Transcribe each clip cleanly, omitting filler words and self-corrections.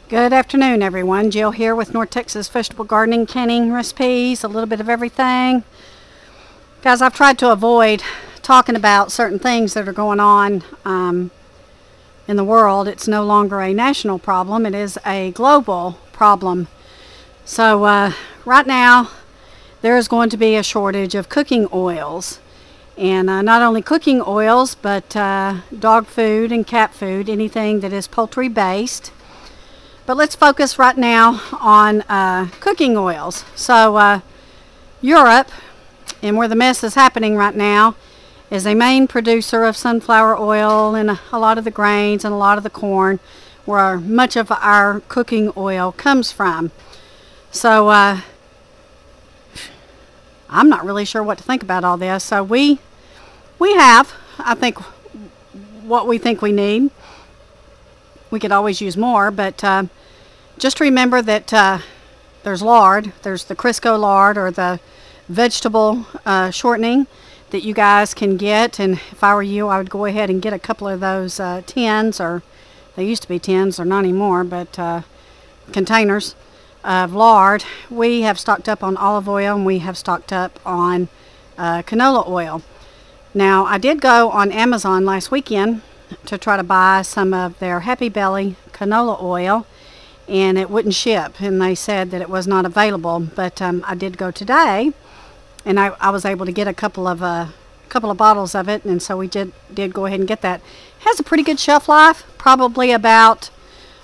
Good afternoon, everyone. Jill here with North Texas Vegetable Gardening, canning recipes, a little bit of everything. Guys, I've tried to avoid talking about certain things that are going on in the world. It's no longer a national problem. It is a global problem. So right now, there is going to be a shortage of cooking oils. And not only cooking oils, but dog food and cat food, anything that is poultry-based. But let's focus right now on cooking oils. So Europe, and where the mess is happening right now, is a main producer of sunflower oil and a lot of the grains and a lot of the corn, where much of our cooking oil comes from. So I'm not really sure what to think about all this. So we have, I think, what we think we need. We could always use more, but just remember that there's lard. There's the Crisco lard, or the vegetable shortening that you guys can get. And if I were you, I would go ahead and get a couple of those tins, or they used to be tins, they're not anymore, but containers of lard. We have stocked up on olive oil, and we have stocked up on canola oil. Now, I did go on Amazon last weekend to try to buy some of their Happy Belly canola oil, and it wouldn't ship, and they said that it was not available. But I did go today, and I was able to get a couple of bottles of it, and so we did go ahead and get that. It has a pretty good shelf life, probably about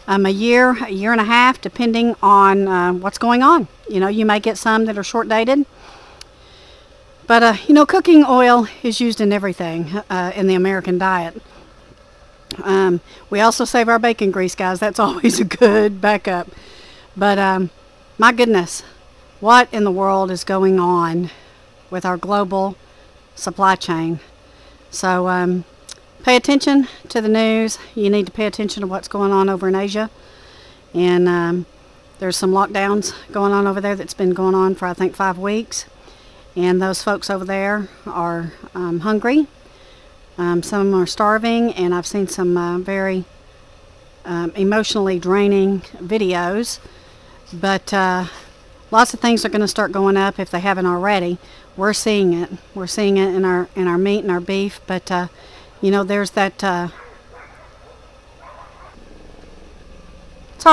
a year and a half, depending on what's going on. You know, you may get some that are short dated. But you know, cooking oil is used in everything in the American diet. We also save our bacon grease, guys. That's always a good backup. But my goodness, what in the world is going on with our global supply chain? So pay attention to the news. You need to pay attention to what's going on over in Asia. And there's some lockdowns going on over there that's been going on for, I think, 5 weeks. And those folks over there are hungry. Some of them are starving, and I've seen some very emotionally draining videos. But lots of things are going to start going up if they haven't already. We're seeing it. We're seeing it in our meat and our beef. But you know, there's that. Sorry,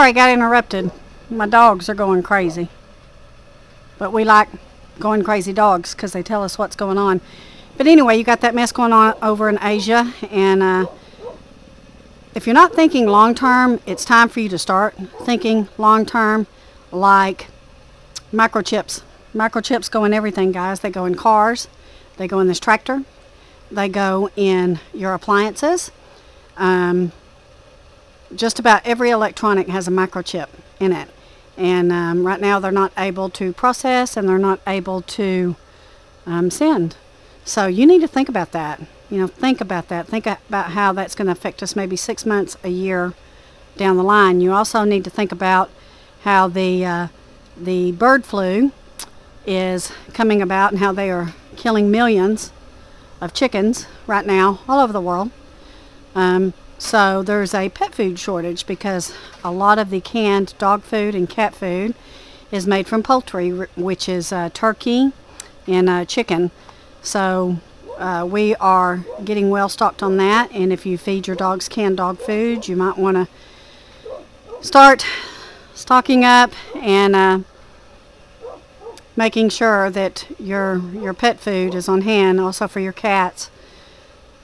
I got interrupted. My dogs are going crazy. But we like going crazy dogs because they tell us what's going on. But anyway, you got that mess going on over in Asia, and if you're not thinking long term, it's time for you to start thinking long term, like microchips. Microchips go in everything, guys. They go in cars, they go in this tractor, they go in your appliances. Just about every electronic has a microchip in it. And right now they're not able to process, and they're not able to send. So you need to think about that. You know, think about that. Think about how that's going to affect us maybe 6 months, a year down the line. You also need to think about how the bird flu is coming about, and how they are killing millions of chickens right now all over the world. So there's a pet food shortage, because a lot of the canned dog food and cat food is made from poultry, which is turkey and chicken. So we are getting well stocked on that, and if you feed your dogs canned dog food, you might want to start stocking up and making sure that your pet food is on hand, also for your cats.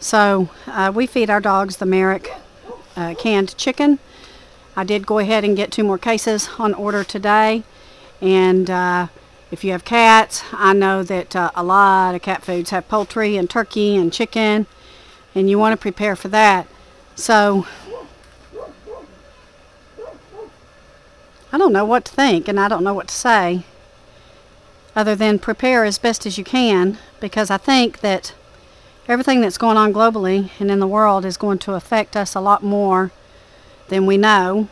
So we feed our dogs the Merrick canned chicken. I did go ahead and get 2 more cases on order today, and if you have cats, I know that a lot of cat foods have poultry and turkey and chicken, and you want to prepare for that. So I don't know what to think, and I don't know what to say, other than prepare as best as you can, because I think that everything that's going on globally and in the world is going to affect us a lot more than we know.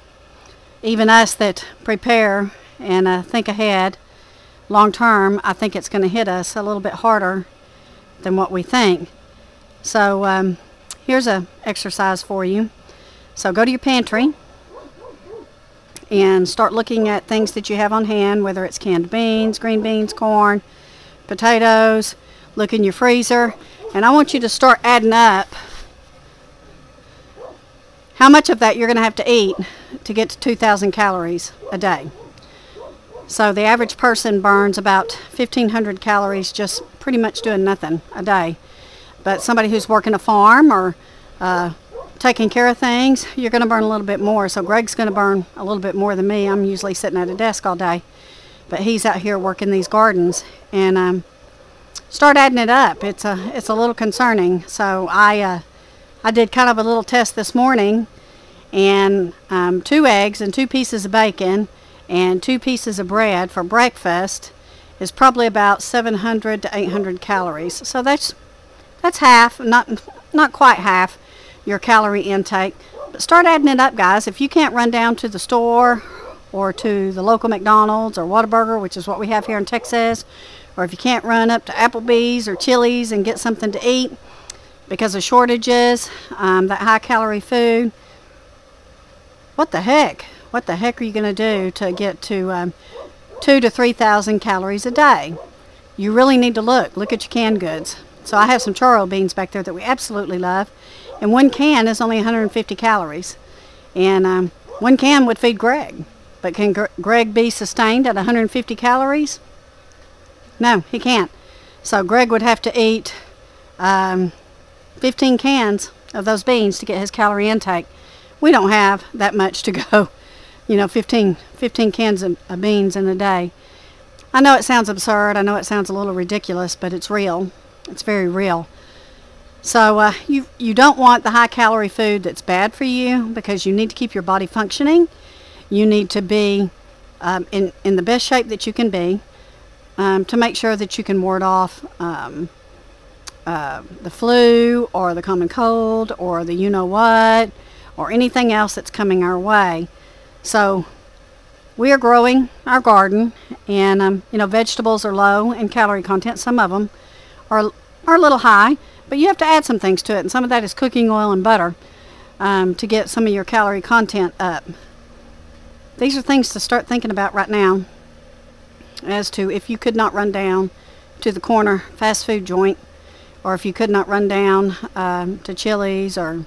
Even us that prepare and think ahead long term, I think it's going to hit us a little bit harder than what we think. So here's an exercise for you. So go to your pantry and start looking at things that you have on hand, whether it's canned beans, green beans, corn, potatoes. Look in your freezer, and I want you to start adding up how much of that you're going to have to eat to get to 2,000 calories a day. So the average person burns about 1,500 calories just pretty much doing nothing a day. But somebody who's working a farm or taking care of things, you're going to burn a little bit more. So Greg's going to burn a little bit more than me. I'm usually sitting at a desk all day, but he's out here working these gardens. And start adding it up. It's a little concerning. So I did kind of a little test this morning, and 2 eggs and 2 pieces of bacon and 2 pieces of bread for breakfast is probably about 700 to 800 calories. So that's half, not quite half your calorie intake. But start adding it up, guys. If you can't run down to the store or to the local McDonald's or Whataburger, which is what we have here in Texas, or if you can't run up to Applebee's or Chili's and get something to eat because of shortages, that high calorie food, what the heck? What the heck are you going to do to get to 2,000 to 3,000 calories a day? You really need to look at your canned goods. So I have some churro beans back there that we absolutely love, and 1 can is only 150 calories, and 1 can would feed Greg. But can Greg be sustained at 150 calories? No, he can't. So Greg would have to eat 15 cans of those beans to get his calorie intake. We don't have that much to go, 15 cans of beans in a day. I know it sounds absurd. I know it sounds a little ridiculous, but it's real. It's very real. So you don't want the high calorie food that's bad for you, because you need to keep your body functioning. You need to be in the best shape that you can be, to make sure that you can ward off the flu or the common cold or the you-know-what or anything else that's coming our way. So we are growing our garden, and vegetables are low in calorie content. Some of them are a little high, but you have to add some things to it, and some of that is cooking oil and butter to get some of your calorie content up. These are things to start thinking about right now, as to if you could not run down to the corner fast food joint, or if you could not run down to Chili's or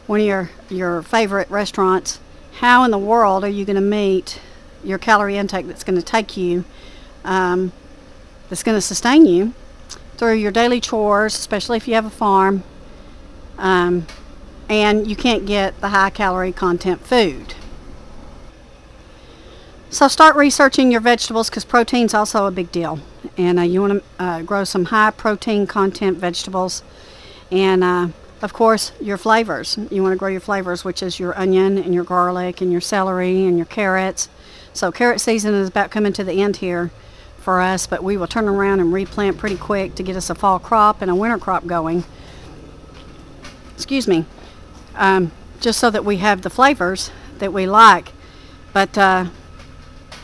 one of your favorite restaurants, how in the world are you going to meet your calorie intake that's going to take you, that's going to sustain you through your daily chores, especially if you have a farm, and you can't get the high calorie content food? So start researching your vegetables, because protein's also a big deal, and you want to grow some high protein content vegetables. And of course, your flavors. You want to grow your flavors, which is your onion and your garlic and your celery and your carrots. So carrot season is about coming to the end here for us, but we will turn around and replant pretty quick to get us a fall crop and a winter crop going. Excuse me. Just so that we have the flavors that we like. But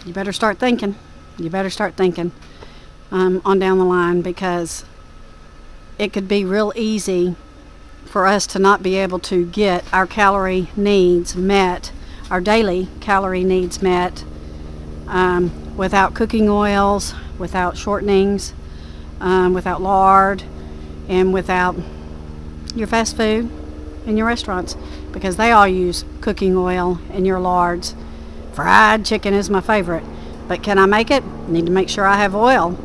you better start thinking. You better start thinking on down the line, because it could be real easy for us to not be able to get our calorie needs met, our daily calorie needs met, without cooking oils, without shortenings, without lard, and without your fast food in your restaurants, because they all use cooking oil and your lards. Fried chicken is my favorite, but can I make it? Need to make sure I have oil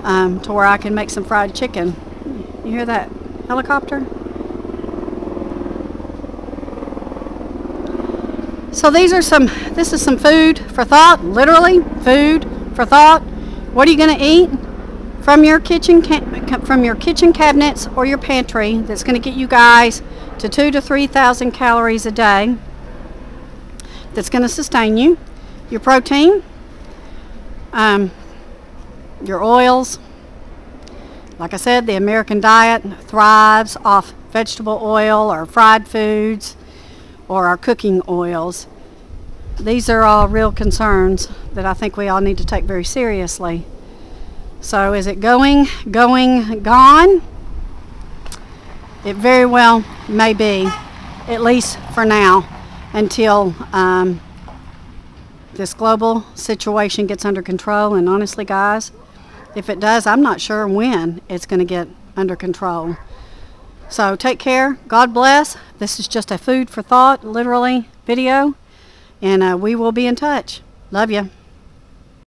to where I can make some fried chicken. You hear that helicopter? So this is some food for thought, literally food for thought. What are you going to eat from your kitchen cabinets or your pantry that's going to get you guys to 2,000 to 3,000 calories a day, that's going to sustain you? Your protein, your oils. Like I said, the American diet thrives off vegetable oil or fried foods or our cooking oils. These are all real concerns that I think we all need to take very seriously. So is it gone? It very well may be, at least for now, until this global situation gets under control. And honestly, guys, if it does, I'm not sure when it's going to get under control. So take care. God bless. This is just a food for thought, literally, video. And we will be in touch. Love you.